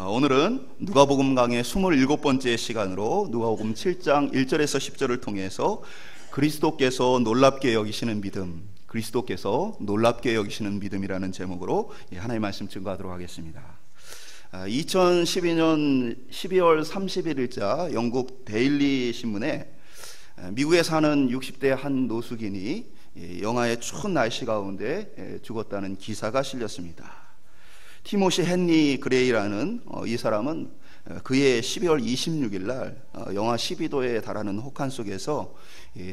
오늘은 누가복음 강의 27번째 시간으로 누가복음 7장 1절에서 10절을 통해서 그리스도께서 놀랍게 여기시는 믿음, 그리스도께서 놀랍게 여기시는 믿음이라는 제목으로 하나님의 말씀 증거하도록 하겠습니다. 2012년 12월 31일자 영국 데일리 신문에 미국에 사는 60대 한 노숙인이 영하의 추운 날씨 가운데 죽었다는 기사가 실렸습니다. 티모시 헨리 그레이라는 이 사람은 그해 12월 26일 날 영하 12도에 달하는 혹한 속에서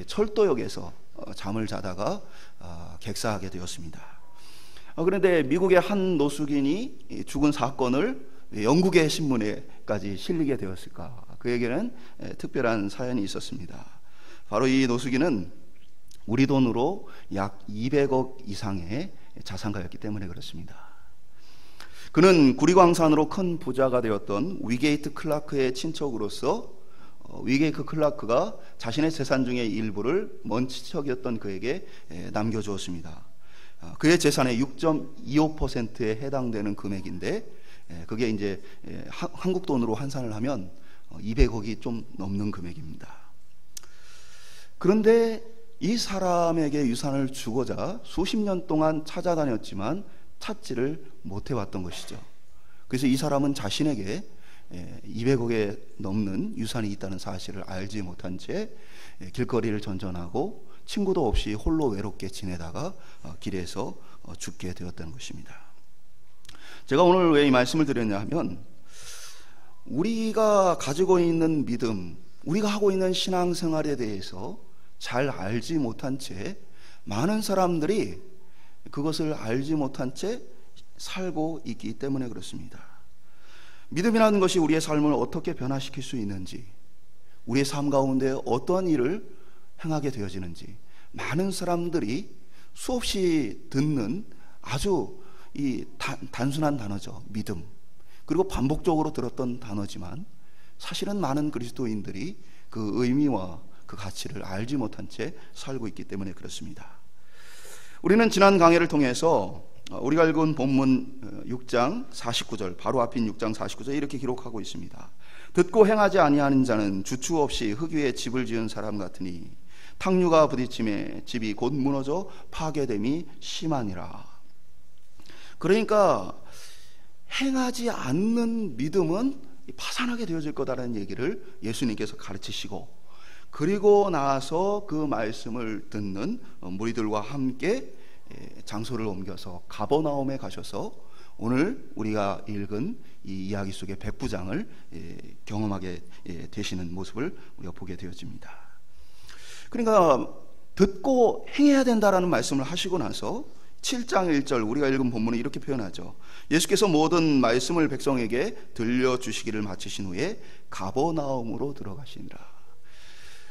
철도역에서 잠을 자다가 객사하게 되었습니다. 그런데 미국의 한 노숙인이 죽은 사건을 영국의 신문에까지 실리게 되었을까? 그에게는 특별한 사연이 있었습니다. 바로 이 노숙인은 우리 돈으로 약 200억 이상의 자산가였기 때문에 그렇습니다. 그는 구리광산으로 큰 부자가 되었던 위게이트 클라크의 친척으로서 위게이트 클라크가 자신의 재산 중의 일부를 먼 친척이었던 그에게 남겨주었습니다. 그의 재산의 6.25%에 해당되는 금액인데 그게 이제 한국 돈으로 환산을 하면 200억이 좀 넘는 금액입니다. 그런데 이 사람에게 유산을 주고자 수십 년 동안 찾아다녔지만 찾지를 못해왔던 것이죠. 그래서 이 사람은 자신에게 200억에 넘는 유산이 있다는 사실을 알지 못한 채 길거리를 전전하고 친구도 없이 홀로 외롭게 지내다가 길에서 죽게 되었다는 것입니다. 제가 오늘 왜 이 말씀을 드렸냐 하면 우리가 가지고 있는 믿음, 우리가 하고 있는 신앙생활에 대해서 잘 알지 못한 채 많은 사람들이 그것을 알지 못한 채 살고 있기 때문에 그렇습니다. 믿음이라는 것이 우리의 삶을 어떻게 변화시킬 수 있는지, 우리의 삶 가운데 어떠한 일을 행하게 되어지는지 많은 사람들이 수없이 듣는 아주 단순한 단어죠. 믿음. 그리고 반복적으로 들었던 단어지만 사실은 많은 그리스도인들이 그 의미와 그 가치를 알지 못한 채 살고 있기 때문에 그렇습니다. 우리는 지난 강해를 통해서 우리가 읽은 본문 6장 49절, 바로 앞인 6장 49절 이렇게 기록하고 있습니다. 듣고 행하지 아니하는 자는 주추 없이 흙 위에 집을 지은 사람 같으니 탕류가 부딪힘에 집이 곧 무너져 파괴됨이 심하니라. 그러니까 행하지 않는 믿음은 파산하게 되어질 거다라는 얘기를 예수님께서 가르치시고, 그리고 나서 그 말씀을 듣는 무리들과 함께 장소를 옮겨서 가버나움에 가셔서 오늘 우리가 읽은 이 이야기 속의 백부장을 경험하게 되시는 모습을 우리가 보게 되어집니다. 그러니까 듣고 행해야 된다라는 말씀을 하시고 나서 7장 1절 우리가 읽은 본문은 이렇게 표현하죠. 예수께서 모든 말씀을 백성에게 들려주시기를 마치신 후에 가버나움으로 들어가시니라.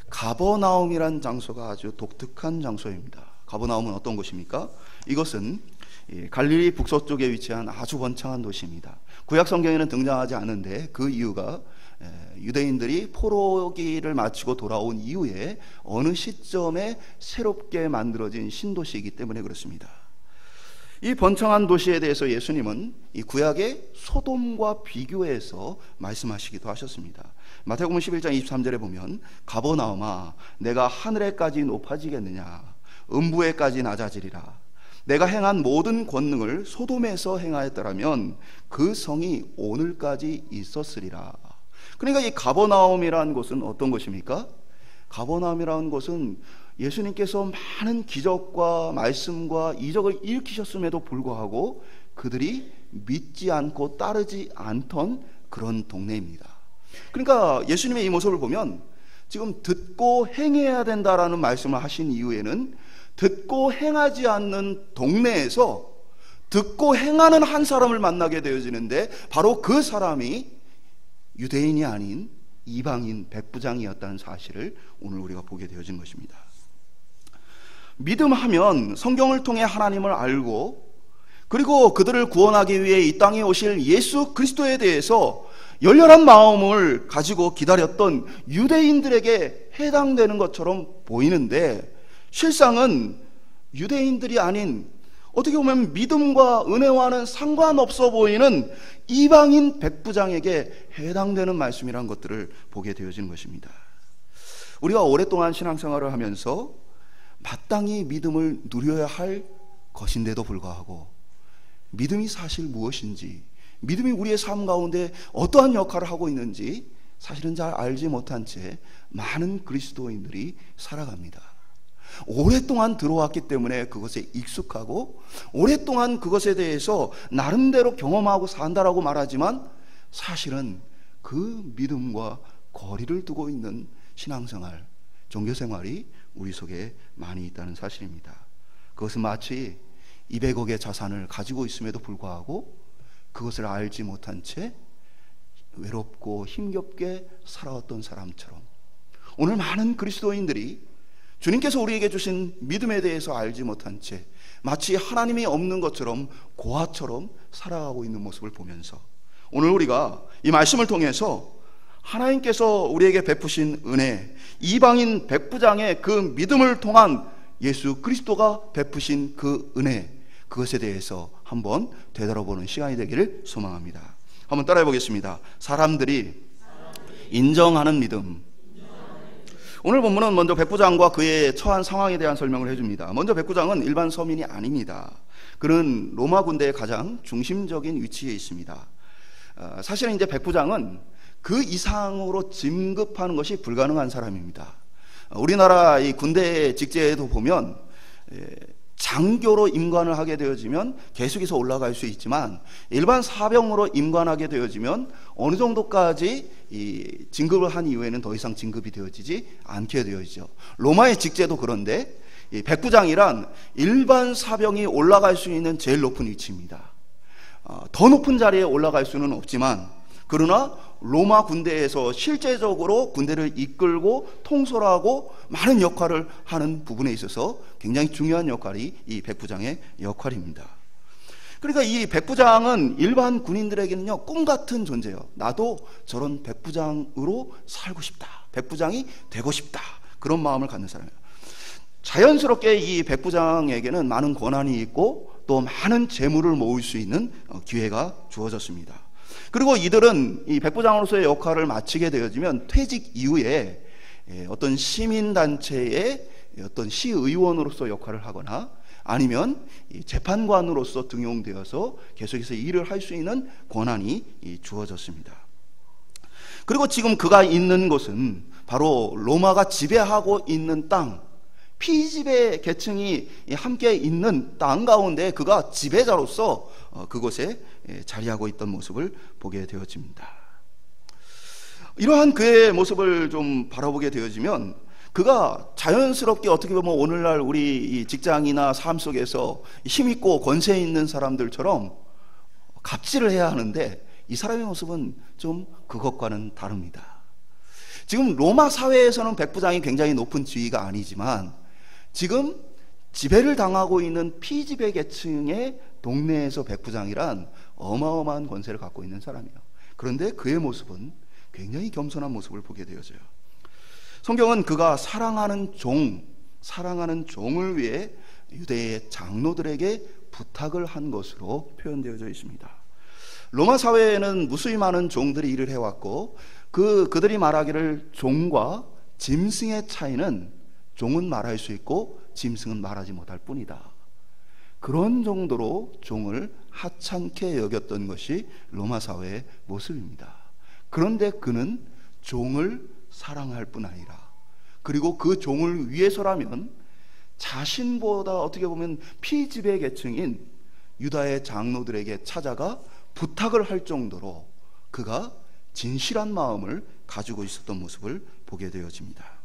가버나움이란 장소가 아주 독특한 장소입니다. 가버나움은 어떤 곳입니까? 이것은 갈릴리 북서쪽에 위치한 아주 번창한 도시입니다. 구약 성경에는 등장하지 않은데 그 이유가 유대인들이 포로기를 마치고 돌아온 이후에 어느 시점에 새롭게 만들어진 신도시이기 때문에 그렇습니다. 이 번창한 도시에 대해서 예수님은 이 구약의 소돔과 비교해서 말씀하시기도 하셨습니다. 마태복음 11장 23절에 보면 가버나움아 내가 하늘에까지 높아지겠느냐, 음부에까지 낮아지리라. 내가 행한 모든 권능을 소돔에서 행하였더라면 그 성이 오늘까지 있었으리라. 그러니까 이 가버나움이라는 곳은 어떤 곳입니까? 가버나움이라는 곳은 예수님께서 많은 기적과 말씀과 이적을 일으키셨음에도 불구하고 그들이 믿지 않고 따르지 않던 그런 동네입니다. 그러니까 예수님의 이 모습을 보면 지금 듣고 행해야 된다라는 말씀을 하신 이후에는 듣고 행하지 않는 동네에서 듣고 행하는 한 사람을 만나게 되어지는데 바로 그 사람이 유대인이 아닌 이방인 백부장이었다는 사실을 오늘 우리가 보게 되어진 것입니다. 믿음하면 성경을 통해 하나님을 알고 그리고 그들을 구원하기 위해 이 땅에 오실 예수 그리스도에 대해서 열렬한 마음을 가지고 기다렸던 유대인들에게 해당되는 것처럼 보이는데 실상은 유대인들이 아닌 어떻게 보면 믿음과 은혜와는 상관없어 보이는 이방인 백부장에게 해당되는 말씀이란 것들을 보게 되어지는 것입니다. 우리가 오랫동안 신앙생활을 하면서 마땅히 믿음을 누려야 할 것인데도 불구하고 믿음이 사실 무엇인지, 믿음이 우리의 삶 가운데 어떠한 역할을 하고 있는지 사실은 잘 알지 못한 채 많은 그리스도인들이 살아갑니다. 오랫동안 들어왔기 때문에 그것에 익숙하고 오랫동안 그것에 대해서 나름대로 경험하고 산다라고 말하지만 사실은 그 믿음과 거리를 두고 있는 신앙생활, 종교생활이 우리 속에 많이 있다는 사실입니다. 그것은 마치 200억의 자산을 가지고 있음에도 불구하고 그것을 알지 못한 채 외롭고 힘겹게 살아왔던 사람처럼 오늘 많은 그리스도인들이 주님께서 우리에게 주신 믿음에 대해서 알지 못한 채 마치 하나님이 없는 것처럼 고아처럼 살아가고 있는 모습을 보면서 오늘 우리가 이 말씀을 통해서 하나님께서 우리에게 베푸신 은혜, 이방인 백부장의 그 믿음을 통한 예수 그리스도가 베푸신 그 은혜, 그것에 대해서 한번 되돌아보는 시간이 되기를 소망합니다. 한번 따라해 보겠습니다. 사람들이 인정하는 믿음. 오늘 본문은 먼저 백부장과 그의 처한 상황에 대한 설명을 해줍니다. 먼저 백부장은 일반 서민이 아닙니다. 그는 로마 군대의 가장 중심적인 위치에 있습니다. 사실은 이제 백부장은 그 이상으로 진급하는 것이 불가능한 사람입니다. 우리나라 이 군대 직제에도 보면 장교로 임관을 하게 되어지면 계속해서 올라갈 수 있지만 일반 사병으로 임관하게 되어지면 어느 정도까지 이 진급을 한 이후에는 더 이상 진급이 되어지지 않게 되어지죠. 로마의 직제도 그런데 이 백부장이란 일반 사병이 올라갈 수 있는 제일 높은 위치입니다. 더 높은 자리에 올라갈 수는 없지만 그러나 로마 군대에서 실제적으로 군대를 이끌고 통솔하고 많은 역할을 하는 부분에 있어서 굉장히 중요한 역할이 이 백부장의 역할입니다. 그러니까 이 백부장은 일반 군인들에게는요 꿈같은 존재예요. 나도 저런 백부장으로 살고 싶다, 백부장이 되고 싶다, 그런 마음을 갖는 사람이에요. 자연스럽게 이 백부장에게는 많은 권한이 있고 또 많은 재물을 모을 수 있는 기회가 주어졌습니다. 그리고 이들은 이 백부장으로서의 역할을 마치게 되어지면 퇴직 이후에 어떤 시민단체의 어떤 시의원으로서 역할을 하거나 아니면 재판관으로서 등용되어서 계속해서 일을 할 수 있는 권한이 주어졌습니다. 그리고 지금 그가 있는 곳은 바로 로마가 지배하고 있는 땅, 피지배 계층이 함께 있는 땅 가운데 그가 지배자로서 그곳에 자리하고 있던 모습을 보게 되어집니다. 이러한 그의 모습을 좀 바라보게 되어지면 그가 자연스럽게 어떻게 보면 오늘날 우리 직장이나 삶 속에서 힘있고 권세 있는 사람들처럼 갑질을 해야 하는데 이 사람의 모습은 좀 그것과는 다릅니다. 지금 로마 사회에서는 백부장이 굉장히 높은 지위가 아니지만 지금 지배를 당하고 있는 피지배 계층의 동네에서 백부장이란 어마어마한 권세를 갖고 있는 사람이에요. 그런데 그의 모습은 굉장히 겸손한 모습을 보게 되어져요. 성경은 그가 사랑하는 종을 위해 유대의 장로들에게 부탁을 한 것으로 표현되어져 있습니다. 로마 사회에는 무수히 많은 종들이 일을 해왔고 그들이 말하기를 종과 짐승의 차이는 종은 말할 수 있고 짐승은 말하지 못할 뿐이다. 그런 정도로 종을 하찮게 여겼던 것이 로마 사회의 모습입니다. 그런데 그는 종을 사랑할 뿐 아니라 그리고 그 종을 위해서라면 자신보다 어떻게 보면 피지배 계층인 유다의 장로들에게 찾아가 부탁을 할 정도로 그가 진실한 마음을 가지고 있었던 모습을 보게 되어집니다.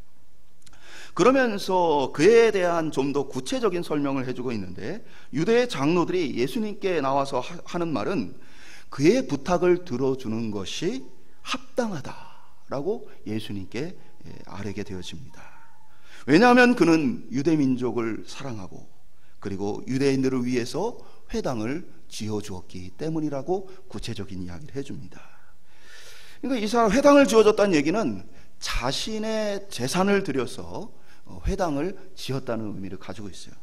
그러면서 그에 대한 좀 더 구체적인 설명을 해주고 있는데 유대의 장로들이 예수님께 나와서 하는 말은 그의 부탁을 들어주는 것이 합당하다라고 예수님께 아뢰게 되어집니다. 왜냐하면 그는 유대 민족을 사랑하고 그리고 유대인들을 위해서 회당을 지어주었기 때문이라고 구체적인 이야기를 해줍니다. 그러니까 이 사람 회당을 지어줬다는 얘기는 자신의 재산을 들여서 회당을 지었다는 의미를 가지고 있어요.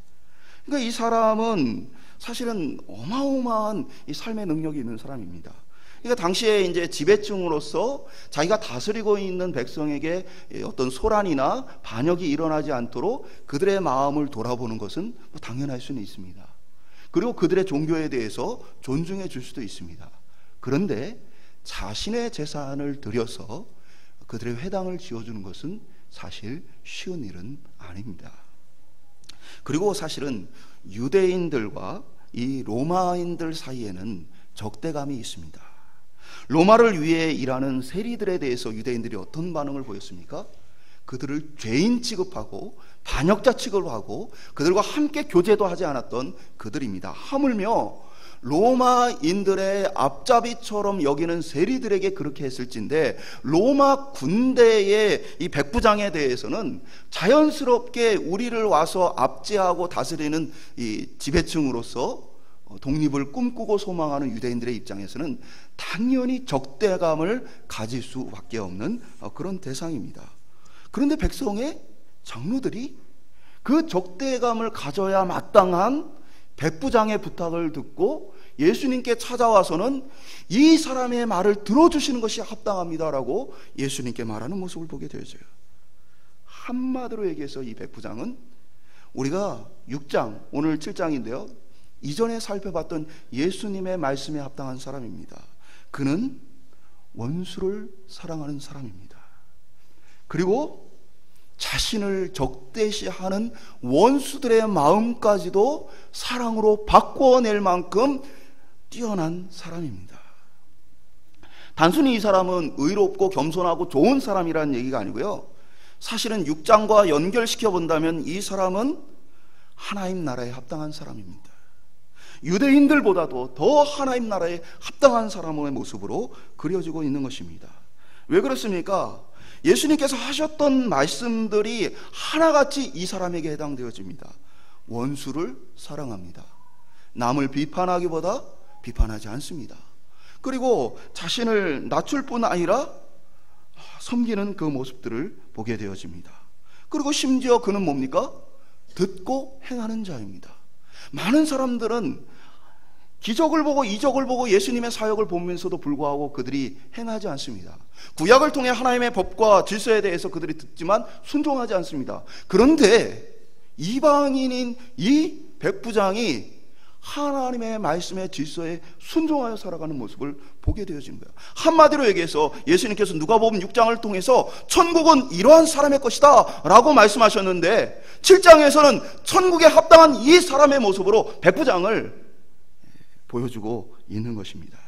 그러니까 이 사람은 사실은 어마어마한 이 삶의 능력이 있는 사람입니다. 그러니까 당시에 이제 지배층으로서 자기가 다스리고 있는 백성에게 어떤 소란이나 반역이 일어나지 않도록 그들의 마음을 돌아보는 것은 뭐 당연할 수는 있습니다. 그리고 그들의 종교에 대해서 존중해 줄 수도 있습니다. 그런데 자신의 재산을 들여서 그들의 회당을 지어주는 것은 사실 쉬운 일은 아닙니다. 그리고 사실은 유대인들과 이 로마인들 사이에는 적대감이 있습니다. 로마를 위해 일하는 세리들에 대해서 유대인들이 어떤 반응을 보였습니까? 그들을 죄인 취급하고 반역자 취급하고 그들과 함께 교제도 하지 않았던 그들입니다. 하물며 로마인들의 앞잡이처럼 여기는 세리들에게 그렇게 했을진데 로마 군대의 이 백부장에 대해서는 자연스럽게 우리를 와서 압제하고 다스리는 이 지배층으로서 독립을 꿈꾸고 소망하는 유대인들의 입장에서는 당연히 적대감을 가질 수밖에 없는 그런 대상입니다. 그런데 백성의 장로들이 그 적대감을 가져야 마땅한 백부장의 부탁을 듣고 예수님께 찾아와서는 이 사람의 말을 들어주시는 것이 합당합니다라고 예수님께 말하는 모습을 보게 되어져요. 한마디로 얘기해서 이 백부장은 우리가 6장, 오늘 7장인데요, 이전에 살펴봤던 예수님의 말씀에 합당한 사람입니다. 그는 원수를 사랑하는 사람입니다. 그리고 자신을 적대시하는 원수들의 마음까지도 사랑으로 바꿔낼 만큼 뛰어난 사람입니다. 단순히 이 사람은 의롭고 겸손하고 좋은 사람이라는 얘기가 아니고요, 사실은 6장과 연결시켜 본다면 이 사람은 하나님 나라에 합당한 사람입니다. 유대인들보다도 더 하나님 나라에 합당한 사람의 모습으로 그려지고 있는 것입니다. 왜 그렇습니까? 예수님께서 하셨던 말씀들이 하나같이 이 사람에게 해당되어집니다. 원수를 사랑합니다. 남을 비판하기보다 비판하지 않습니다. 그리고 자신을 낮출 뿐 아니라 섬기는 그 모습들을 보게 되어집니다. 그리고 심지어 그는 뭡니까? 듣고 행하는 자입니다. 많은 사람들은 기적을 보고 이적을 보고 예수님의 사역을 보면서도 불구하고 그들이 행하지 않습니다. 구약을 통해 하나님의 법과 질서에 대해서 그들이 듣지만 순종하지 않습니다. 그런데 이방인인 이 백부장이 하나님의 말씀의 질서에 순종하여 살아가는 모습을 보게 되어진 거예요. 한마디로 얘기해서 예수님께서 누가복음 6장을 통해서 천국은 이러한 사람의 것이다 라고 말씀하셨는데 7장에서는 천국에 합당한 이 사람의 모습으로 백부장을 보여주고 있는 것입니다.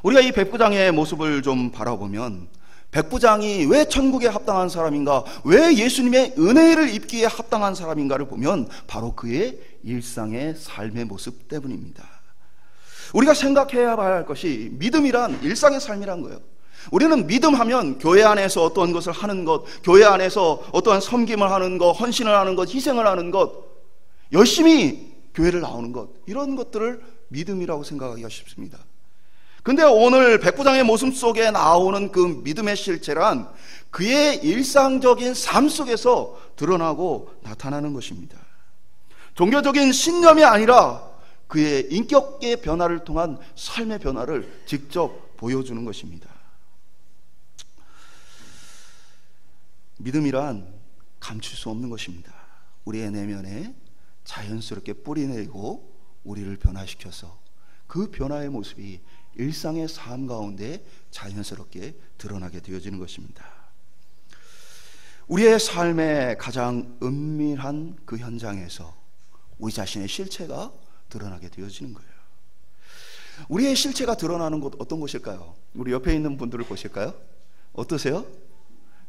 우리가 이 백부장의 모습을 좀 바라보면 백부장이 왜 천국에 합당한 사람인가, 왜 예수님의 은혜를 입기에 합당한 사람인가를 보면 바로 그의 일상의 삶의 모습 때문입니다. 우리가 생각해야 할 것이 믿음이란 일상의 삶이란 거예요. 우리는 믿음하면 교회 안에서 어떤 것을 하는 것, 교회 안에서 어떠한 섬김을 하는 것, 헌신을 하는 것, 희생을 하는 것, 열심히 교회를 나오는 것, 이런 것들을 믿음이라고 생각하기가 쉽습니다. 근데 오늘 백부장의 모습 속에 나오는 그 믿음의 실체란 그의 일상적인 삶 속에서 드러나고 나타나는 것입니다. 종교적인 신념이 아니라 그의 인격의 변화를 통한 삶의 변화를 직접 보여주는 것입니다. 믿음이란 감출 수 없는 것입니다. 우리의 내면에 자연스럽게 뿌리내리고 우리를 변화시켜서 그 변화의 모습이 일상의 삶 가운데 자연스럽게 드러나게 되어지는 것입니다. 우리의 삶의 가장 은밀한 그 현장에서 우리 자신의 실체가 드러나게 되어지는 거예요. 우리의 실체가 드러나는 곳 어떤 곳일까요? 우리 옆에 있는 분들을 보실까요? 어떠세요?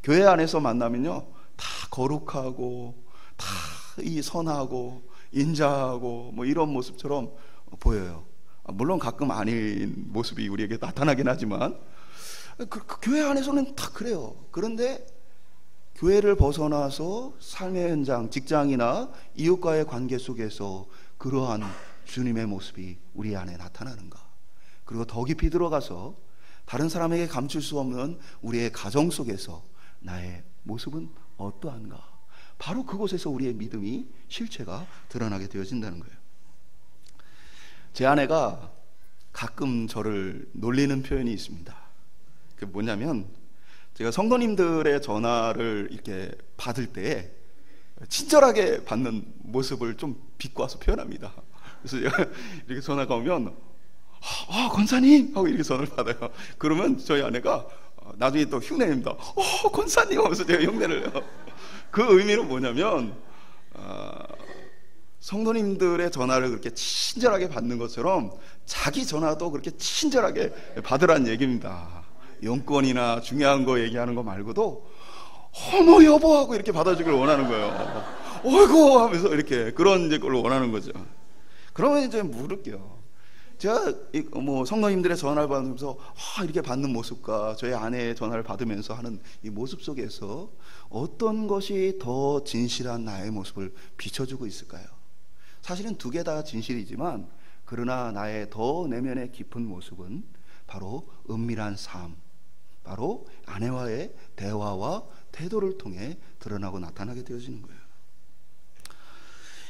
교회 안에서 만나면요, 다 거룩하고 다 이 선하고 인자하고 뭐 이런 모습처럼 보여요. 물론 가끔 아닌 모습이 우리에게 나타나긴 하지만 그 교회 안에서는 다 그래요. 그런데 교회를 벗어나서 삶의 현장, 직장이나 이웃과의 관계 속에서 그러한 주님의 모습이 우리 안에 나타나는가, 그리고 더 깊이 들어가서 다른 사람에게 감출 수 없는 우리의 가정 속에서 나의 모습은 어떠한가, 바로 그곳에서 우리의 믿음이 실체가 드러나게 되어진다는 거예요. 제 아내가 가끔 저를 놀리는 표현이 있습니다. 그게 뭐냐면, 제가 성도님들의 전화를 이렇게 받을 때 친절하게 받는 모습을 좀 비꼬아서 표현합니다. 그래서 제가 이렇게 전화가 오면 권사님 하고 이렇게 전화를 받아요. 그러면 저희 아내가 나중에 또 흉내냅니다. 권사님 하면서 제가 흉내를 내요. 그 의미는 뭐냐면, 성도님들의 전화를 그렇게 친절하게 받는 것처럼 자기 전화도 그렇게 친절하게 받으라는 얘기입니다. 용건이나 중요한 거 얘기하는 거 말고도 어머 여보 하고 이렇게 받아주길 원하는 거예요. 어이구 하면서 이렇게 그런 걸 원하는 거죠. 그러면 이제 물을게요. 제가 성도님들의 전화를 받으면서 이렇게 받는 모습과 저희 아내의 전화를 받으면서 하는 이 모습 속에서 어떤 것이 더 진실한 나의 모습을 비춰주고 있을까요? 사실은 두 개 다 진실이지만, 그러나 나의 더 내면의 깊은 모습은 바로 은밀한 삶, 바로 아내와의 대화와 태도를 통해 드러나고 나타나게 되어지는 거예요.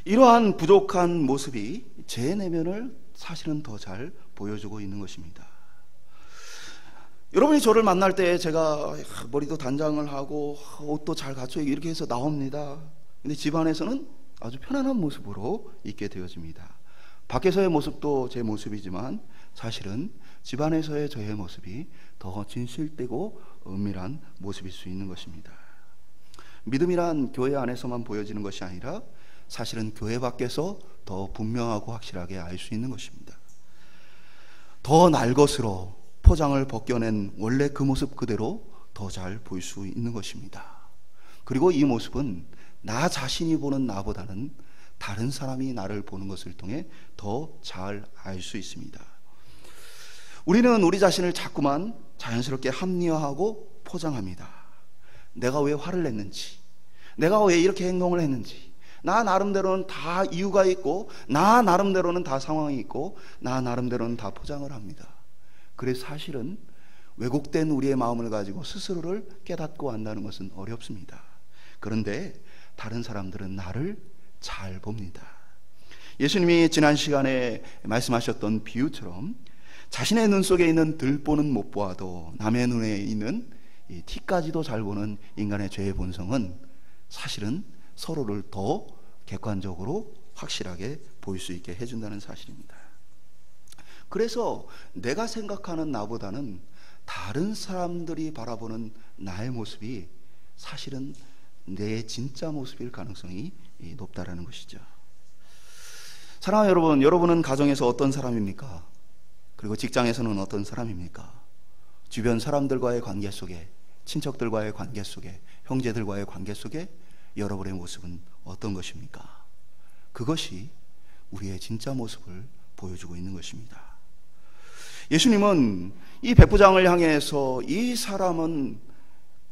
이러한 부족한 모습이 제 내면을 사실은 더 잘 보여주고 있는 것입니다. 여러분이 저를 만날 때 제가 머리도 단장을 하고 옷도 잘 갖춰 이렇게 해서 나옵니다. 근데 집안에서는 아주 편안한 모습으로 있게 되어집니다. 밖에서의 모습도 제 모습이지만 사실은 집안에서의 저의 모습이 더 진실되고 은밀한 모습일 수 있는 것입니다. 믿음이란 교회 안에서만 보여지는 것이 아니라 사실은 교회 밖에서 더 분명하고 확실하게 알 수 있는 것입니다. 더 날것으로 포장을 벗겨낸 원래 그 모습 그대로 더 잘 보일 수 있는 것입니다. 그리고 이 모습은 나 자신이 보는 나보다는 다른 사람이 나를 보는 것을 통해 더 잘 알 수 있습니다. 우리는 우리 자신을 자꾸만 자연스럽게 합리화하고 포장합니다. 내가 왜 화를 냈는지, 내가 왜 이렇게 행동을 했는지, 나 나름대로는 다 이유가 있고, 나 나름대로는 다 상황이 있고, 나 나름대로는 다 포장을 합니다. 그래서 사실은 왜곡된 우리의 마음을 가지고 스스로를 깨닫고 안다는 것은 어렵습니다. 그런데 다른 사람들은 나를 잘 봅니다. 예수님이 지난 시간에 말씀하셨던 비유처럼 자신의 눈 속에 있는 들보는 못 보아도 남의 눈에 있는 이 티까지도 잘 보는 인간의 죄의 본성은 사실은 서로를 더 객관적으로 확실하게 보일 수 있게 해준다는 사실입니다. 그래서 내가 생각하는 나보다는 다른 사람들이 바라보는 나의 모습이 사실은 내 진짜 모습일 가능성이 높다라는 것이죠. 사랑하는 여러분, 여러분은 가정에서 어떤 사람입니까? 그리고 직장에서는 어떤 사람입니까? 주변 사람들과의 관계 속에, 친척들과의 관계 속에, 형제들과의 관계 속에 여러분의 모습은 어떤 것입니까? 그것이 우리의 진짜 모습을 보여주고 있는 것입니다. 예수님은 이 백부장을 향해서 이 사람은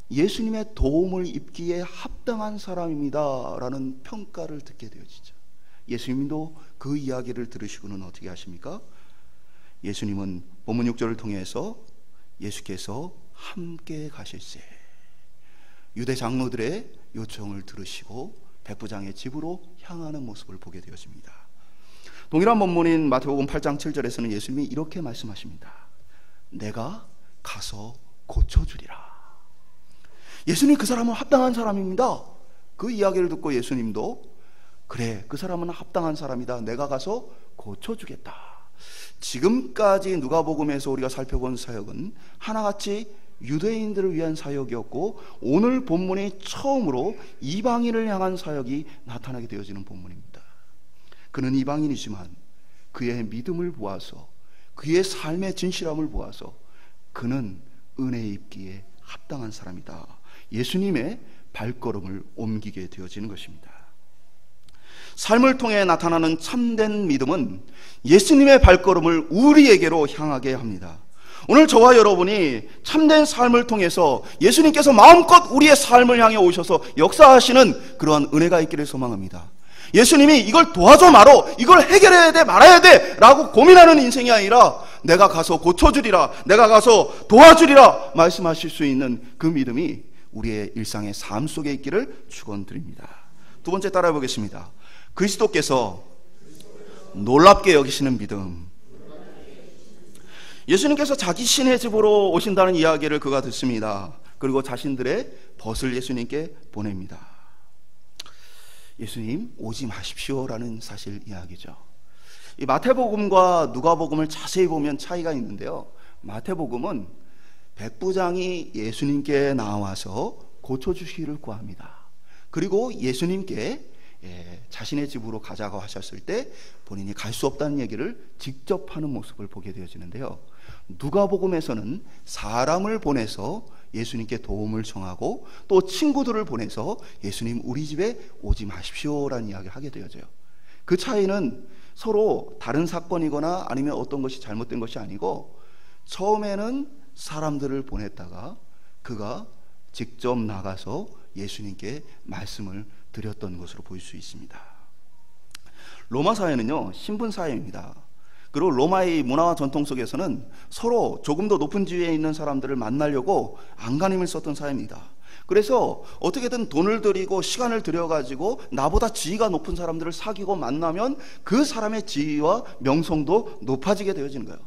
예수님의 도움을 입기에 합당한 사람입니다 라는 평가를 듣게 되어지죠. 예수님도 그 이야기를 들으시고는 어떻게 하십니까? 예수님은 본문 6절을 통해서 예수께서 함께 가실새 유대 장로들의 요청을 들으시고 백부장의 집으로 향하는 모습을 보게 되어집니다. 동일한 본문인 마태복음 8장 7절에서는 예수님이 이렇게 말씀하십니다. 내가 가서 고쳐주리라. 예수님 그 사람은 합당한 사람입니다. 그 이야기를 듣고 예수님도 그래, 그 사람은 합당한 사람이다. 내가 가서 고쳐주겠다. 지금까지 누가복음에서 우리가 살펴본 사역은 하나같이 유대인들을 위한 사역이었고, 오늘 본문이 처음으로 이방인을 향한 사역이 나타나게 되어지는 본문입니다. 그는 이방인이지만 그의 믿음을 보아서, 그의 삶의 진실함을 보아서 그는 은혜 입기에 합당한 사람이다. 예수님의 발걸음을 옮기게 되어지는 것입니다. 삶을 통해 나타나는 참된 믿음은 예수님의 발걸음을 우리에게로 향하게 합니다. 오늘 저와 여러분이 참된 삶을 통해서 예수님께서 마음껏 우리의 삶을 향해 오셔서 역사하시는 그러한 은혜가 있기를 소망합니다. 예수님이 이걸 도와줘 말어, 이걸 해결해야 돼 말아야 돼 라고 고민하는 인생이 아니라 내가 가서 고쳐주리라, 내가 가서 도와주리라 말씀하실 수 있는 그 믿음이 우리의 일상의 삶 속에 있기를 축원드립니다. 두 번째 따라해 보겠습니다. 그리스도께서 놀랍게 여기시는 믿음. 예수님께서 자기 신의 집으로 오신다는 이야기를 그가 듣습니다. 그리고 자신들의 벗을 예수님께 보냅니다. 예수님 오지 마십시오라는 사실 이야기죠. 이 마태복음과 누가복음을 자세히 보면 차이가 있는데요. 마태복음은 백부장이 예수님께 나와서 고쳐주시기를 구합니다. 그리고 예수님께 자신의 집으로 가자고 하셨을 때 본인이 갈 수 없다는 얘기를 직접 하는 모습을 보게 되어지는데요. 누가복음에서는 사람을 보내서 예수님께 도움을 청하고 또 친구들을 보내서 예수님 우리 집에 오지 마십시오라는 이야기를 하게 되어져요. 그 차이는 서로 다른 사건이거나 아니면 어떤 것이 잘못된 것이 아니고, 처음에는 사람들을 보냈다가 그가 직접 나가서 예수님께 말씀을 드렸던 것으로 보일 수 있습니다. 로마 사회는요, 신분 사회입니다. 그리고 로마의 문화와 전통 속에서는 서로 조금 더 높은 지위에 있는 사람들을 만나려고 안간힘을 썼던 사회입니다. 그래서 어떻게든 돈을 들이고 시간을 들여가지고 나보다 지위가 높은 사람들을 사귀고 만나면 그 사람의 지위와 명성도 높아지게 되어지는 거예요.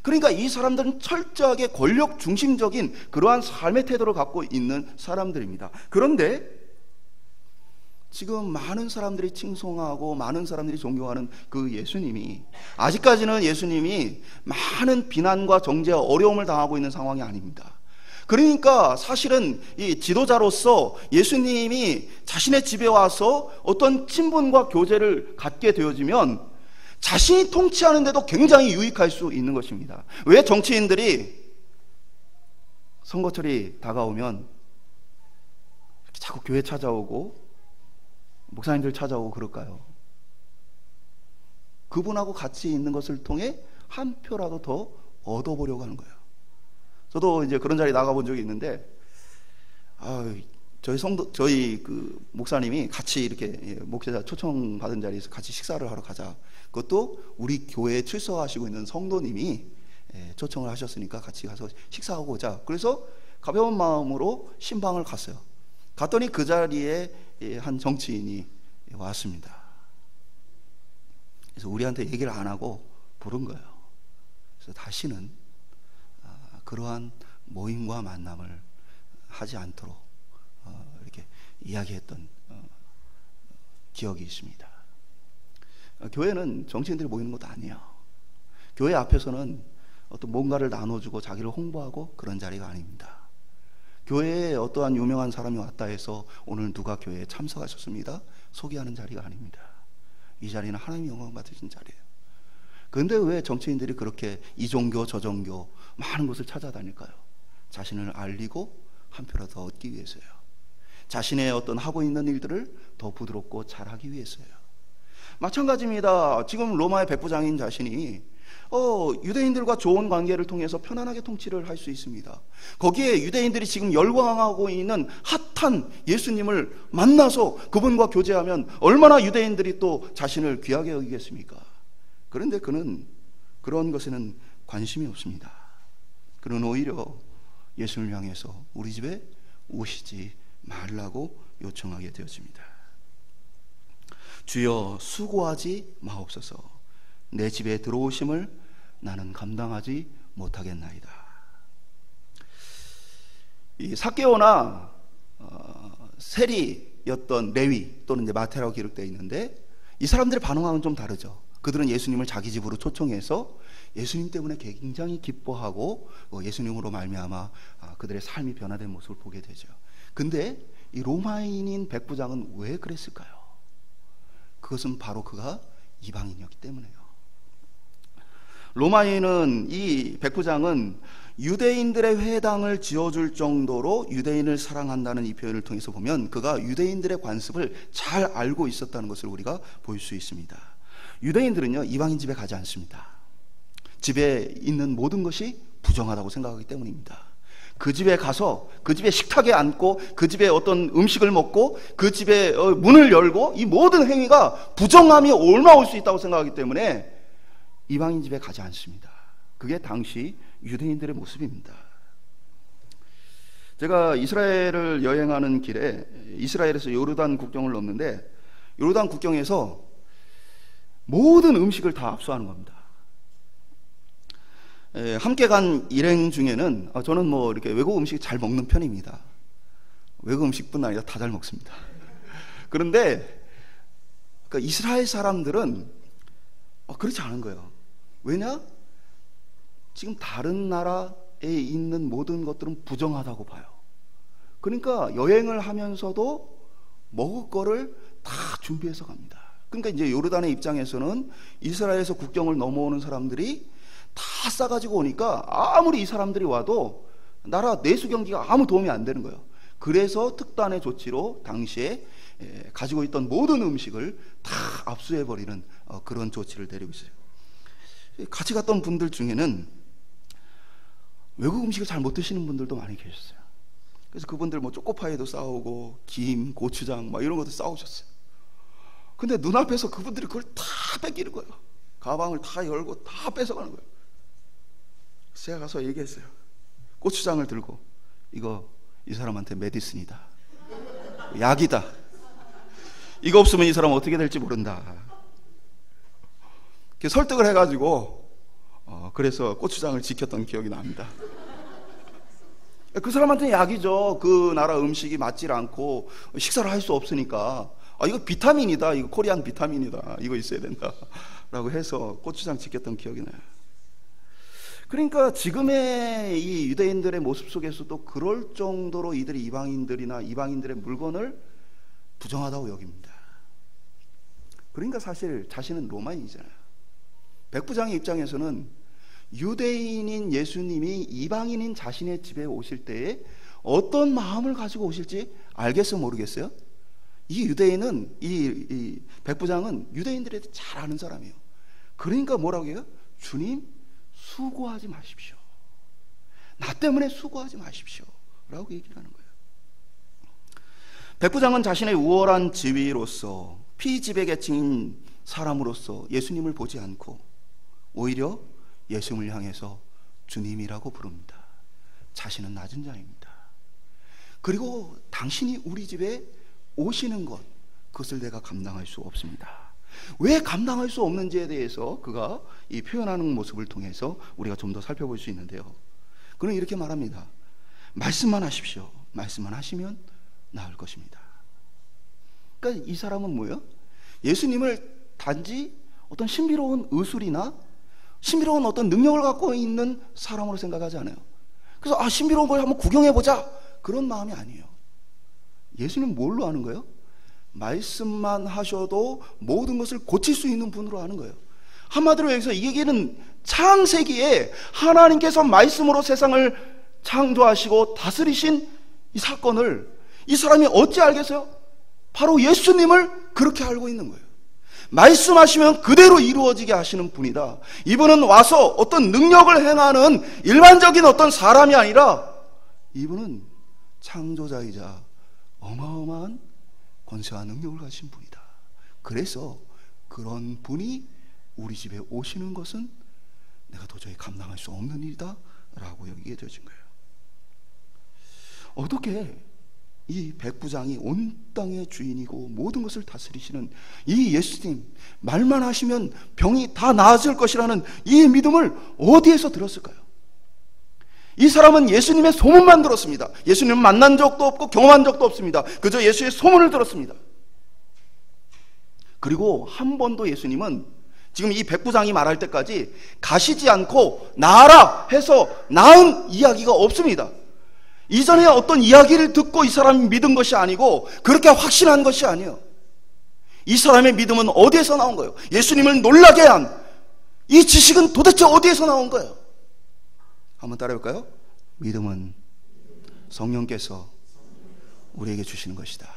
그러니까 이 사람들은 철저하게 권력 중심적인 그러한 삶의 태도를 갖고 있는 사람들입니다. 그런데 지금 많은 사람들이 칭송하고 많은 사람들이 존경하는 그 예수님이, 아직까지는 예수님이 많은 비난과 정죄와 어려움을 당하고 있는 상황이 아닙니다. 그러니까 사실은 이 지도자로서 예수님이 자신의 집에 와서 어떤 친분과 교제를 갖게 되어지면 자신이 통치하는데도 굉장히 유익할 수 있는 것입니다. 왜 정치인들이 선거철이 다가오면 자꾸 교회 찾아오고 목사님들 찾아오고 그럴까요? 그분하고 같이 있는 것을 통해 한 표라도 더 얻어보려고 하는 거예요. 저도 이제 그런 자리 나가본 적이 있는데, 저희 그 목사님이 같이 이렇게 목회자 초청 받은 자리에서 같이 식사를 하러 가자. 그것도 우리 교회에 출석하시고 있는 성도님이 초청을 하셨으니까 같이 가서 식사하고 오자. 그래서 가벼운 마음으로 신방을 갔어요. 갔더니 그 자리에 한 정치인이 왔습니다. 그래서 우리한테 얘기를 안 하고 부른 거예요. 그래서 다시는 그러한 모임과 만남을 하지 않도록 이렇게 이야기했던 기억이 있습니다. 교회는 정치인들이 모이는 것도 아니에요. 교회 앞에서는 어떤 뭔가를 나눠주고 자기를 홍보하고 그런 자리가 아닙니다. 교회에 어떠한 유명한 사람이 왔다 해서 오늘 누가 교회에 참석하셨습니다 소개하는 자리가 아닙니다. 이 자리는 하나님의 영광 받으신 자리예요. 그런데 왜 정치인들이 그렇게 이 종교 저 종교 많은 곳을 찾아다닐까요? 자신을 알리고 한 표라도 더 얻기 위해서요. 자신의 어떤 하고 있는 일들을 더 부드럽고 잘하기 위해서요. 마찬가지입니다. 지금 로마의 백부장인 자신이 유대인들과 좋은 관계를 통해서 편안하게 통치를 할 수 있습니다. 거기에 유대인들이 지금 열광하고 있는 핫한 예수님을 만나서 그분과 교제하면 얼마나 유대인들이 또 자신을 귀하게 여기겠습니까? 그런데 그는 그런 것에는 관심이 없습니다. 그는 오히려 예수를 향해서 우리 집에 오시지 말라고 요청하게 되어집니다. 주여 수고하지 마옵소서. 내 집에 들어오심을 나는 감당하지 못하겠나이다. 이 삭개오나 세리였던 레위 또는 이제 마태라고 기록되어 있는데, 이 사람들의 반응하고는 좀 다르죠. 그들은 예수님을 자기 집으로 초청해서 예수님 때문에 굉장히 기뻐하고 예수님으로 말미암아 그들의 삶이 변화된 모습을 보게 되죠. 근데 이 로마인인 백부장은 왜 그랬을까요? 그것은 바로 그가 이방인이었기 때문에요. 로마인은, 이 백부장은 유대인들의 회당을 지어줄 정도로 유대인을 사랑한다는 이 표현을 통해서 보면 그가 유대인들의 관습을 잘 알고 있었다는 것을 우리가 볼 수 있습니다. 유대인들은요, 이방인 집에 가지 않습니다. 집에 있는 모든 것이 부정하다고 생각하기 때문입니다. 그 집에 가서 그 집의 식탁에 앉고 그 집에 어떤 음식을 먹고 그 집에 문을 열고 이 모든 행위가 부정함이 옮아올 수 있다고 생각하기 때문에 이방인 집에 가지 않습니다. 그게 당시 유대인들의 모습입니다. 제가 이스라엘을 여행하는 길에 이스라엘에서 요르단 국경을 넘는데, 요르단 국경에서 모든 음식을 다 압수하는 겁니다. 함께 간 일행 중에는 저는 뭐 이렇게 외국 음식 잘 먹는 편입니다. 외국 음식뿐 아니라 다 잘 먹습니다. 그런데 그러니까 이스라엘 사람들은 그렇지 않은 거예요. 왜냐? 지금 다른 나라에 있는 모든 것들은 부정하다고 봐요. 그러니까 여행을 하면서도 먹을 거를 다 준비해서 갑니다. 그러니까 이제 요르단의 입장에서는 이스라엘에서 국경을 넘어오는 사람들이 다 싸가지고 오니까 아무리 이 사람들이 와도 나라 내수 경기가 아무 도움이 안 되는 거예요. 그래서 특단의 조치로 당시에 가지고 있던 모든 음식을 다 압수해버리는 그런 조치를 내리고 있어요. 같이 갔던 분들 중에는 외국 음식을 잘 못 드시는 분들도 많이 계셨어요. 그래서 그분들 뭐 초코파이도 싸우고 김, 고추장 막 이런 것도 싸우셨어요. 근데 눈앞에서 그분들이 그걸 다 뺏기는 거예요. 가방을 다 열고 다 뺏어가는 거예요. 제가 가서 얘기했어요. 고추장을 들고 이거 이 사람한테 메디슨이다. 약이다. 이거 없으면 이 사람 어떻게 될지 모른다. 설득을 해가지고 그래서 고추장을 지켰던 기억이 납니다. 그 사람한테는 약이죠. 그 나라 음식이 맞질 않고 식사를 할 수 없으니까 이거 비타민이다. 이거 코리안 비타민이다. 이거 있어야 된다. 라고 해서 고추장 지켰던 기억이 나요. 그러니까 지금의 이 유대인들의 모습 속에서도 그럴 정도로 이들이 이방인들이나 이방인들의 물건을 부정하다고 여깁니다. 그러니까 사실 자신은 로마인이잖아요. 백부장의 입장에서는 유대인인 예수님이 이방인인 자신의 집에 오실 때에 어떤 마음을 가지고 오실지 알겠어 모르겠어요? 이 유대인은 이 백부장은 유대인들에 대해 잘 아는 사람이에요. 그러니까 뭐라고 해요? 주님 수고하지 마십시오. 나 때문에 수고하지 마십시오. 라고 얘기를 하는 거예요. 백부장은 자신의 우월한 지위로서 피지배계층인 사람으로서 예수님을 보지 않고 오히려 예수님을 향해서 주님이라고 부릅니다. 자신은 낮은 자입니다. 그리고 당신이 우리 집에 오시는 것, 그것을 내가 감당할 수 없습니다. 왜 감당할 수 없는지에 대해서 그가 이 표현하는 모습을 통해서 우리가 좀 더 살펴볼 수 있는데요. 그는 이렇게 말합니다. 말씀만 하십시오. 말씀만 하시면 나을 것입니다. 그러니까 이 사람은 뭐예요? 예수님을 단지 어떤 신비로운 의술이나 신비로운 어떤 능력을 갖고 있는 사람으로 생각하지 않아요. 그래서 신비로운 걸 한번 구경해보자, 그런 마음이 아니에요. 예수님 뭘로 아는 거예요? 말씀만 하셔도 모든 것을 고칠 수 있는 분으로 아는 거예요. 한마디로 여기서 이 얘기는 창세기에 하나님께서 말씀으로 세상을 창조하시고 다스리신 이 사건을 이 사람이 어찌 알겠어요? 바로 예수님을 그렇게 알고 있는 거예요. 말씀하시면 그대로 이루어지게 하시는 분이다. 이분은 와서 어떤 능력을 행하는 일반적인 어떤 사람이 아니라 이분은 창조자이자 어마어마한 권세와 능력을 가진 분이다. 그래서 그런 분이 우리 집에 오시는 것은 내가 도저히 감당할 수 없는 일이다 라고 여기게 되어진 거예요. 어떻게 이 백부장이 온 땅의 주인이고 모든 것을 다스리시는 이 예수님, 말만 하시면 병이 다 나아질 것이라는 이 믿음을 어디에서 들었을까요? 이 사람은 예수님의 소문만 들었습니다. 예수님을 만난 적도 없고 경험한 적도 없습니다. 그저 예수의 소문을 들었습니다. 그리고 한 번도 예수님은 지금 이 백부장이 말할 때까지 가시지 않고 나아라 해서 나은 이야기가 없습니다. 이전에 어떤 이야기를 듣고 이 사람이 믿은 것이 아니고 그렇게 확신한 것이 아니에요. 이 사람의 믿음은 어디에서 나온 거예요? 예수님을 놀라게 한 이 지식은 도대체 어디에서 나온 거예요? 한번 따라해볼까요? 믿음은 성령께서 우리에게 주시는 것이다.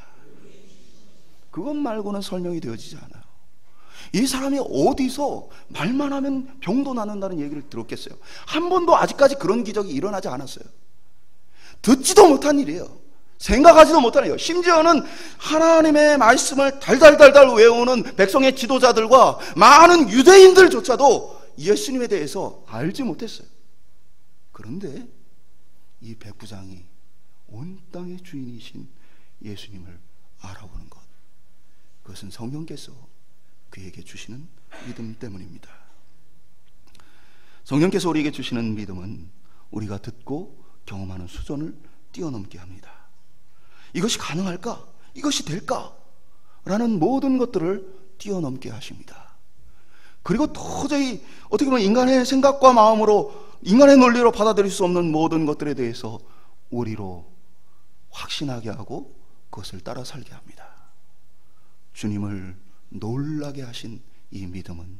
그것 말고는 설명이 되어지지 않아요. 이 사람이 어디서 말만 하면 병도 낫는다는 얘기를 들었겠어요? 한 번도 아직까지 그런 기적이 일어나지 않았어요. 듣지도 못한 일이에요. 생각하지도 못한 일이에요. 심지어는 하나님의 말씀을 달달달달 외우는 백성의 지도자들과 많은 유대인들조차도 예수님에 대해서 알지 못했어요. 그런데 이 백부장이 온 땅의 주인이신 예수님을 알아보는 것, 그것은 성령께서 그에게 주시는 믿음 때문입니다. 성령께서 우리에게 주시는 믿음은 우리가 듣고 경험하는 수준을 뛰어넘게 합니다. 이것이 가능할까? 이것이 될까? 라는 모든 것들을 뛰어넘게 하십니다. 그리고 도저히 어떻게 보면 인간의 생각과 마음으로, 인간의 논리로 받아들일 수 없는 모든 것들에 대해서 우리로 확신하게 하고 그것을 따라 살게 합니다. 주님을 놀라게 하신 이 믿음은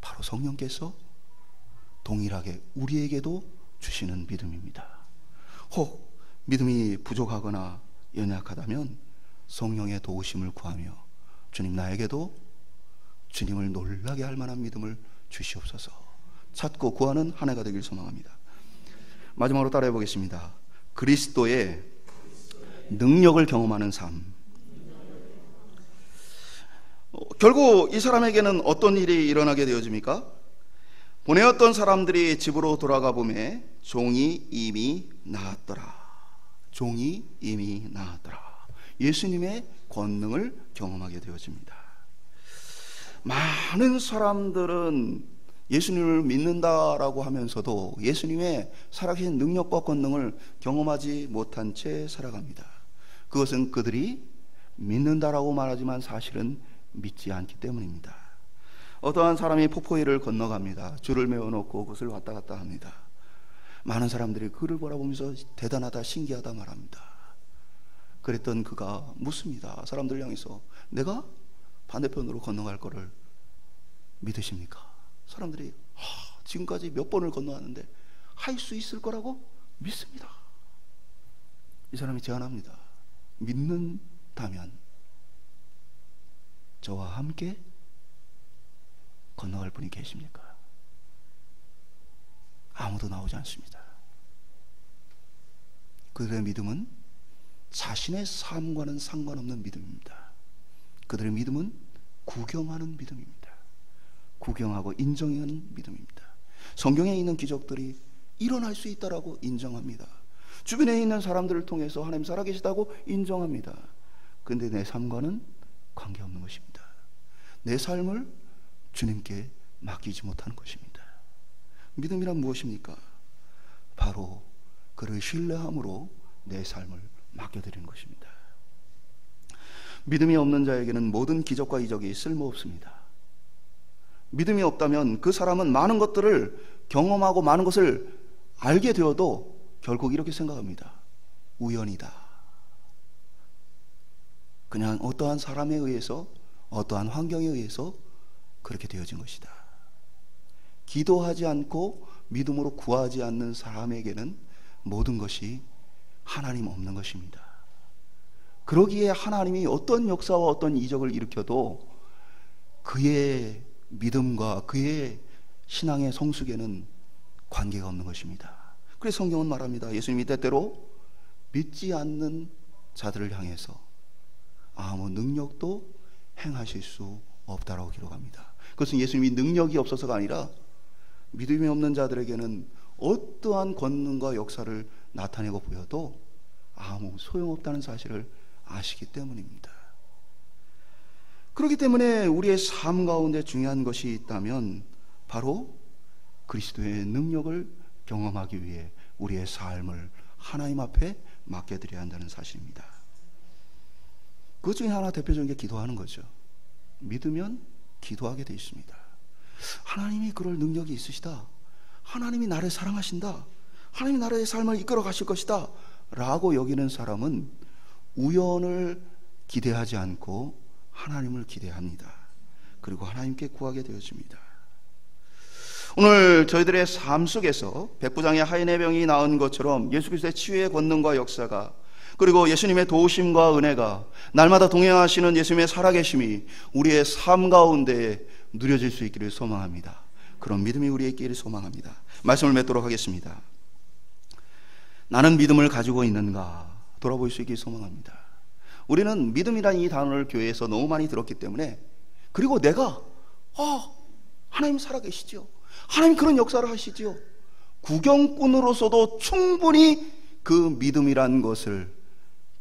바로 성령께서 동일하게 우리에게도 주시는 믿음입니다. 혹 믿음이 부족하거나 연약하다면 성령의 도우심을 구하며 주님, 나에게도 주님을 놀라게 할 만한 믿음을 주시옵소서 찾고 구하는 한 해가 되길 소망합니다. 마지막으로 따라해 보겠습니다. 그리스도의 능력을 경험하는 삶. 결국 이 사람에게는 어떤 일이 일어나게 되어집니까? 보내었던 사람들이 집으로 돌아가 보매 종이 이미 나았더라. 종이 이미 나았더라. 예수님의 권능을 경험하게 되어집니다. 많은 사람들은 예수님을 믿는다라고 하면서도 예수님의 살아계신 능력과 권능을 경험하지 못한 채 살아갑니다. 그것은 그들이 믿는다라고 말하지만 사실은 믿지 않기 때문입니다. 어떠한 사람이 폭포위를 건너갑니다. 줄을 메워놓고 그것을 왔다 갔다 합니다. 많은 사람들이 그를 바라보면서 대단하다, 신기하다 말합니다. 그랬던 그가 묻습니다. 사람들 향해서, 내가 반대편으로 건너갈 거를 믿으십니까? 사람들이 지금까지 몇 번을 건너왔는데 할 수 있을 거라고 믿습니다. 이 사람이 제안합니다. 믿는다면 저와 함께 건너갈 분이 계십니까? 아무도 나오지 않습니다. 그들의 믿음은 자신의 삶과는 상관없는 믿음입니다. 그들의 믿음은 구경하는 믿음입니다. 구경하고 인정하는 믿음입니다. 성경에 있는 기적들이 일어날 수 있다라고 인정합니다. 주변에 있는 사람들을 통해서 하나님 살아계시다고 인정합니다. 그런데 내 삶과는 관계없는 것입니다. 내 삶을 주님께 맡기지 못하는 것입니다. 믿음이란 무엇입니까? 바로 그를 신뢰함으로 내 삶을 맡겨드리는 것입니다. 믿음이 없는 자에게는 모든 기적과 이적이 쓸모없습니다. 믿음이 없다면 그 사람은 많은 것들을 경험하고 많은 것을 알게 되어도 결국 이렇게 생각합니다. 우연이다. 그냥 어떠한 사람에 의해서, 어떠한 환경에 의해서 그렇게 되어진 것이다. 기도하지 않고 믿음으로 구하지 않는 사람에게는 모든 것이 하나님 없는 것입니다. 그러기에 하나님이 어떤 역사와 어떤 이적을 일으켜도 그의 믿음과 그의 신앙의 성숙에는 관계가 없는 것입니다. 그래서 성경은 말합니다. 예수님이 때때로 믿지 않는 자들을 향해서 아무 능력도 행하실 수 없다라고 기록합니다. 그것은 예수님이 능력이 없어서가 아니라 믿음이 없는 자들에게는 어떠한 권능과 역사를 나타내고 보여도 아무 소용없다는 사실을 아시기 때문입니다. 그렇기 때문에 우리의 삶 가운데 중요한 것이 있다면 바로 그리스도의 능력을 경험하기 위해 우리의 삶을 하나님 앞에 맡겨드려야 한다는 사실입니다. 그것 중에 하나 대표적인 게 기도하는 거죠. 믿으면 기도하게 되어 있습니다. 하나님이 그럴 능력이 있으시다. 하나님이 나를 사랑하신다. 하나님이 나의 삶을 이끌어 가실 것이다 라고 여기는 사람은 우연을 기대하지 않고 하나님을 기대합니다. 그리고 하나님께 구하게 되어집니다. 오늘 저희들의 삶 속에서 백부장의 하인의 병이 나은 것처럼 예수 그리스도의 치유의 권능과 역사가, 그리고 예수님의 도우심과 은혜가, 날마다 동행하시는 예수님의 살아계심이 우리의 삶 가운데 누려질 수 있기를 소망합니다. 그런 믿음이 우리의 있기를 소망합니다. 말씀을 맺도록 하겠습니다. 나는 믿음을 가지고 있는가 돌아볼 수 있기를 소망합니다. 우리는 믿음이라는 이 단어를 교회에서 너무 많이 들었기 때문에, 그리고 내가 하나님 살아계시죠, 하나님 그런 역사를 하시죠, 구경꾼으로서도 충분히 그 믿음이라는 것을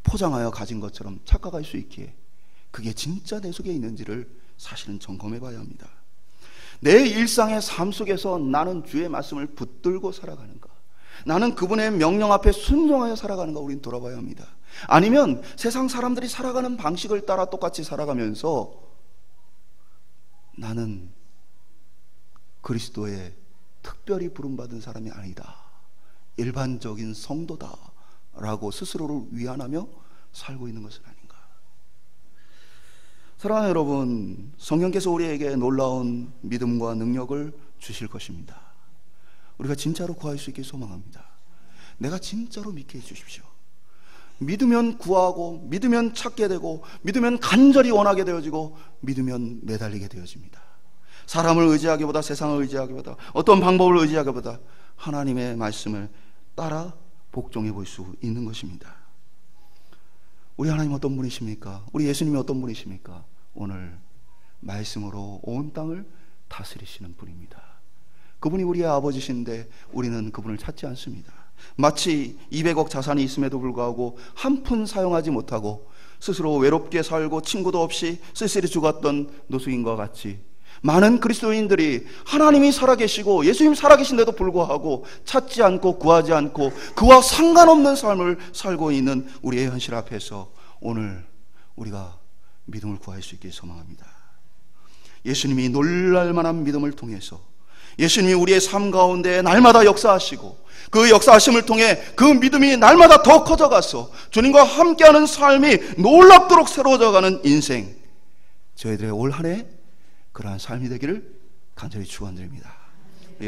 포장하여 가진 것처럼 착각할 수 있기에 그게 진짜 내 속에 있는지를 사실은 점검해 봐야 합니다. 내 일상의 삶 속에서 나는 주의 말씀을 붙들고 살아가는가? 나는 그분의 명령 앞에 순종하여 살아가는가? 우린 돌아봐야 합니다. 아니면 세상 사람들이 살아가는 방식을 따라 똑같이 살아가면서 나는 그리스도의 특별히 부름받은 사람이 아니다, 일반적인 성도다 라고 스스로를 위안하며 살고 있는 것은 아닌가. 사랑하는 여러분, 성령께서 우리에게 놀라운 믿음과 능력을 주실 것입니다. 우리가 진짜로 구할 수 있게 소망합니다. 내가 진짜로 믿게 해주십시오. 믿으면 구하고, 믿으면 찾게 되고, 믿으면 간절히 원하게 되어지고, 믿으면 매달리게 되어집니다. 사람을 의지하기보다, 세상을 의지하기보다, 어떤 방법을 의지하기보다 하나님의 말씀을 따라 복종해 볼 수 있는 것입니다. 우리 하나님 어떤 분이십니까? 우리 예수님이 어떤 분이십니까? 오늘 말씀으로 온 땅을 다스리시는 분입니다. 그분이 우리의 아버지신데 우리는 그분을 찾지 않습니다. 마치 200억 자산이 있음에도 불구하고 한 푼 사용하지 못하고 스스로 외롭게 살고 친구도 없이 쓸쓸히 죽었던 노숙인과 같이 많은 그리스도인들이 하나님이 살아계시고 예수님 살아계신데도 불구하고 찾지 않고 구하지 않고 그와 상관없는 삶을 살고 있는 우리의 현실 앞에서 오늘 우리가 믿음을 구할 수 있길 소망합니다. 예수님이 놀랄만한 믿음을 통해서 예수님이 우리의 삶 가운데 날마다 역사하시고 그 역사하심을 통해 그 믿음이 날마다 더 커져가서 주님과 함께하는 삶이 놀랍도록 새로워져가는 인생, 저희들의 올 한 해 그러한 삶이 되기를 간절히 축원드립니다.